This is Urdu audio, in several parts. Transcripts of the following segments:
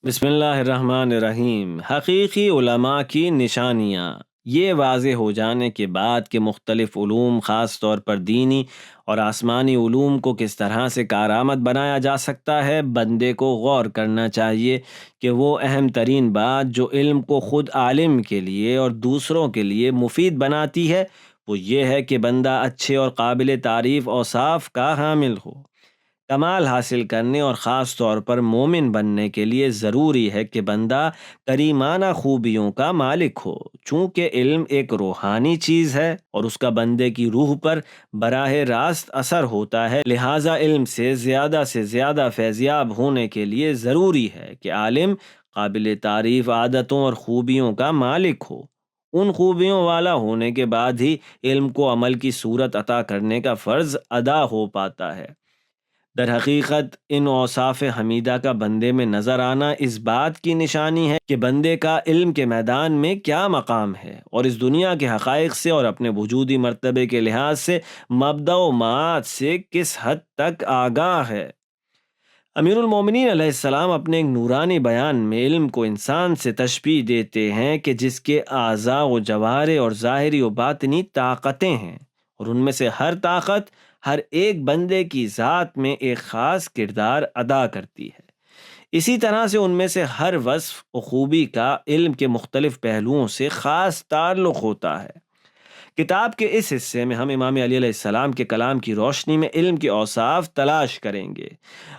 بسم اللہ الرحمن الرحیم۔ حقیقی علماء کی نشانیاں۔ یہ واضح ہو جانے کے بعد کہ مختلف علوم خاص طور پر دینی اور آسمانی علوم کو کس طرح سے کارآمد بنایا جا سکتا ہے، بندے کو غور کرنا چاہیے کہ وہ اہم ترین بات جو علم کو خود عالم کے لیے اور دوسروں کے لیے مفید بناتی ہے وہ یہ ہے کہ بندہ اچھے اور قابل تعریف اوصاف کا حامل ہو۔ کمال حاصل کرنے اور خاص طور پر مومن بننے کے لیے ضروری ہے کہ بندہ کریمانہ خوبیوں کا مالک ہو۔ چونکہ علم ایک روحانی چیز ہے اور اس کا بندے کی روح پر براہ راست اثر ہوتا ہے، لہٰذا علم سے زیادہ فیضیاب ہونے کے لیے ضروری ہے کہ عالم قابل تعریف عادتوں اور خوبیوں کا مالک ہو۔ ان خوبیوں والا ہونے کے بعد ہی علم کو عمل کی صورت عطا کرنے کا فرض ادا ہو پاتا ہے۔ در حقیقت ان اوصاف حمیدہ کا بندے میں نظر آنا اس بات کی نشانی ہے کہ بندے کا علم کے میدان میں کیا مقام ہے اور اس دنیا کے حقائق سے اور اپنے وجودی مرتبے کے لحاظ سے مبدأ و معاد سے کس حد تک آگاہ ہے۔ امیر المومنین علیہ السلام اپنے ایک نورانی بیان میں علم کو انسان سے تشبیہ دیتے ہیں کہ جس کے اعضاء و جوارح اور ظاہری و باطنی طاقتیں ہیں، اور ان میں سے ہر طاقت ہر ایک بندے کی ذات میں ایک خاص کردار ادا کرتی ہے۔ اسی طرح سے ان میں سے ہر وصف و خوبی کا علم کے مختلف پہلوؤں سے خاص تعلق ہوتا ہے۔ کتاب کے اس حصے میں ہم امام علی علیہ السلام کے کلام کی روشنی میں علم کے اوصاف تلاش کریں گے۔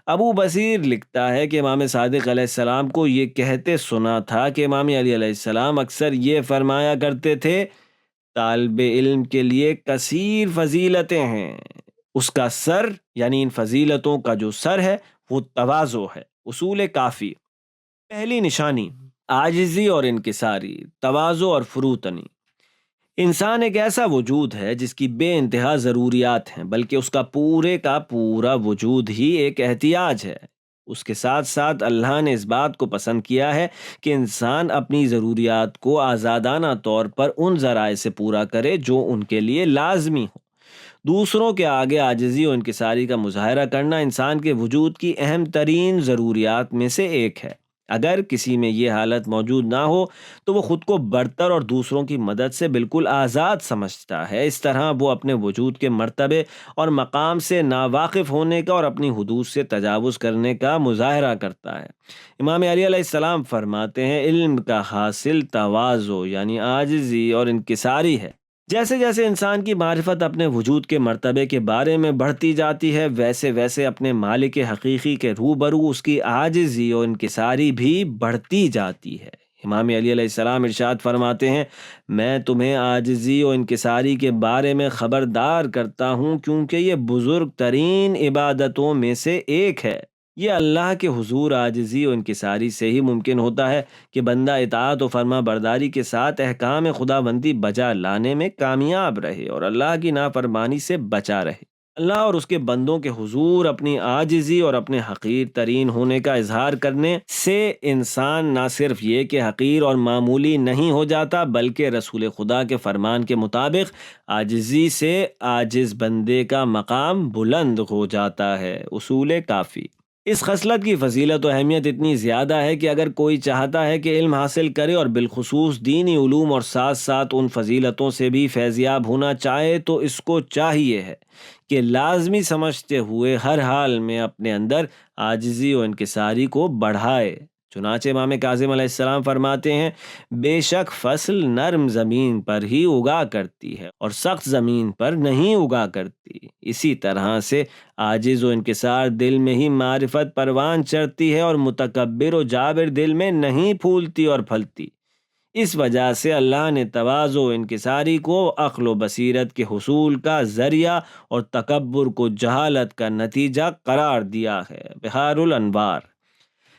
ابو بصیر لکھتا ہے کہ امام صادق علیہ السلام کو یہ کہتے سنا تھا کہ امام علی علیہ السلام اکثر یہ فرمایا کرتے تھے، طالب علم کے لیے کثیر فضیلتیں ہیں، اس کا سر یعنی ان فضیلتوں کا جو سر ہے وہ تواضع ہے۔ اصول کافی۔ پہلی نشانی، عاجزی اور انکساری، تواضع اور فروتنی۔ انسان ایک ایسا وجود ہے جس کی بے انتہا ضروریات ہیں، بلکہ اس کا پورا وجود ہی ایک احتیاج ہے۔ اس کے ساتھ ساتھ اللہ نے اس بات کو پسند کیا ہے کہ انسان اپنی ضروریات کو آزادانہ طور پر ان ذرائع سے پورا کرے جو ان کے لیے لازمی ہو۔ دوسروں کے آگے عاجزی و انکساری کا مظاہرہ کرنا انسان کے وجود کی اہم ترین ضروریات میں سے ایک ہے۔ اگر کسی میں یہ حالت موجود نہ ہو تو وہ خود کو برتر اور دوسروں کی مدد سے بالکل آزاد سمجھتا ہے۔ اس طرح وہ اپنے وجود کے مرتبے اور مقام سے ناواقف ہونے کا اور اپنی حدود سے تجاوز کرنے کا مظاہرہ کرتا ہے۔ امام علی علیہ السلام فرماتے ہیں، علم کا حاصل تواضع یعنی عاجزی اور انکساری ہے۔ جیسے جیسے انسان کی معرفت اپنے وجود کے مرتبے کے بارے میں بڑھتی جاتی ہے، ویسے ویسے اپنے مالک حقیقی کے روبرو اس کی عاجزی و انکساری بھی بڑھتی جاتی ہے۔ امام علی علیہ السلام ارشاد فرماتے ہیں، میں تمہیں عاجزی و انکساری کے بارے میں خبردار کرتا ہوں کیونکہ یہ بزرگ ترین عبادتوں میں سے ایک ہے۔ یہ اللہ کے حضور عاجزی و انکساری سے ہی ممکن ہوتا ہے کہ بندہ اطاعت و فرما برداری کے ساتھ احکام خداوندی بجا لانے میں کامیاب رہے اور اللہ کی نافرمانی سے بچا رہے۔ اللہ اور اس کے بندوں کے حضور اپنی عاجزی اور اپنے حقیر ترین ہونے کا اظہار کرنے سے انسان نہ صرف یہ کہ حقیر اور معمولی نہیں ہو جاتا، بلکہ رسول خدا کے فرمان کے مطابق عاجزی سے عاجز بندے کا مقام بلند ہو جاتا ہے۔ اصول کافی۔ اس خصلت کی فضیلت و اہمیت اتنی زیادہ ہے کہ اگر کوئی چاہتا ہے کہ علم حاصل کرے اور بالخصوص دینی علوم اور ساتھ ساتھ ان فضیلتوں سے بھی فیضیاب ہونا چاہے تو اس کو چاہیے ہے کہ لازمی سمجھتے ہوئے ہر حال میں اپنے اندر عاجزی و انکساری کو بڑھائے۔ چنانچہ امام کاظم علیہ السلام فرماتے ہیں، بے شک فصل نرم زمین پر ہی اگا کرتی ہے اور سخت زمین پر نہیں اگا کرتی، اسی طرح سے عاجز و انکسار دل میں ہی معرفت پروان چڑھتی ہے اور متکبر و جابر دل میں نہیں پھولتی اور پھلتی۔ اس وجہ سے اللہ نے تواضع و انکساری کو عقل و بصیرت کے حصول کا ذریعہ اور تکبر کو جہالت کا نتیجہ قرار دیا ہے۔ بحار الانوار۔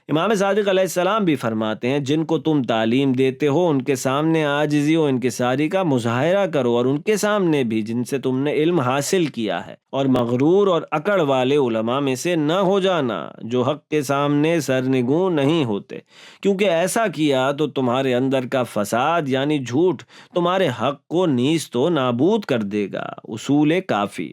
امام صادق علیہ السلام بھی فرماتے ہیں، جن کو تم تعلیم دیتے ہو ان کے سامنے عاجزی و انکساری کا مظاہرہ کرو، اور ان کے سامنے بھی جن سے تم نے علم حاصل کیا ہے، اور مغرور اور اکڑ والے علماء میں سے نہ ہو جانا جو حق کے سامنے سرنگوں نہیں ہوتے، کیونکہ ایسا کیا تو تمہارے اندر کا فساد یعنی جھوٹ تمہارے حق کو نیست و نابود کر دے گا۔ اصول کافی۔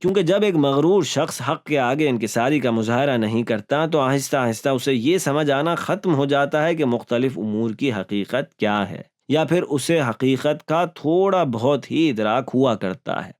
کیونکہ جب ایک مغرور شخص حق کے آگے انکساری کا مظاہرہ نہیں کرتا تو آہستہ آہستہ اسے یہ سمجھ آنا ختم ہو جاتا ہے کہ مختلف امور کی حقیقت کیا ہے، یا پھر اسے حقیقت کا تھوڑا بہت ہی ادراک ہوا کرتا ہے۔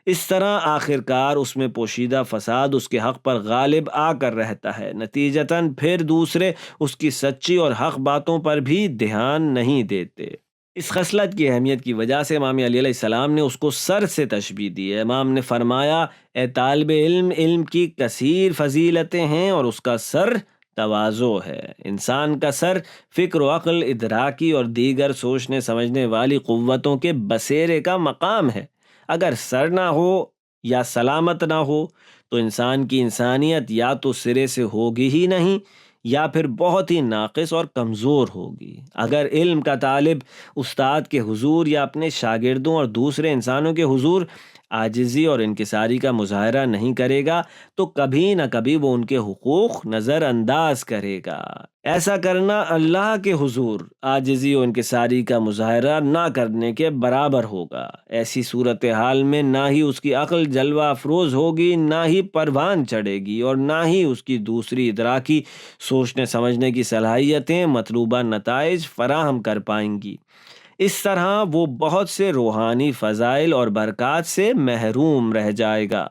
اس طرح آخر کار اس میں پوشیدہ فساد اس کے حق پر غالب آ کر رہتا ہے، نتیجتاً پھر دوسرے اس کی سچی اور حق باتوں پر بھی دھیان نہیں دیتے۔ اس خصلت کی اہمیت کی وجہ سے امام علی علیہ السلام نے اس کو سر سے تشبیہ دی ہے۔ امام نے فرمایا، اے طالب علم، علم کی کثیر فضیلتیں ہیں اور اس کا سر تواضع ہے۔ انسان کا سر فکر و عقل، ادراکی اور دیگر سوچنے سمجھنے والی قوتوں کے بسیرے کا مقام ہے۔ اگر سر نہ ہو یا سلامت نہ ہو تو انسان کی انسانیت یا تو سرے سے ہوگی ہی نہیں، یا پھر بہت ہی ناقص اور کمزور ہوگی۔ اگر علم کا طالب استاد کے حضور یا اپنے شاگردوں اور دوسرے انسانوں کے حضور عاجزی اور انکساری کا مظاہرہ نہیں کرے گا تو کبھی نہ کبھی وہ ان کے حقوق نظر انداز کرے گا۔ ایسا کرنا اللہ کے حضور عاجزی و انکساری کا مظاہرہ نہ کرنے کے برابر ہوگا۔ ایسی صورتحال میں نہ ہی اس کی عقل جلوہ افروز ہوگی، نہ ہی پروان چڑھے گی، اور نہ ہی اس کی دوسری ادراکی سوچنے سمجھنے کی صلاحیتیں مطلوبہ نتائج فراہم کر پائیں گی۔ اس طرح وہ بہت سے روحانی فضائل اور برکات سے محروم رہ جائے گا۔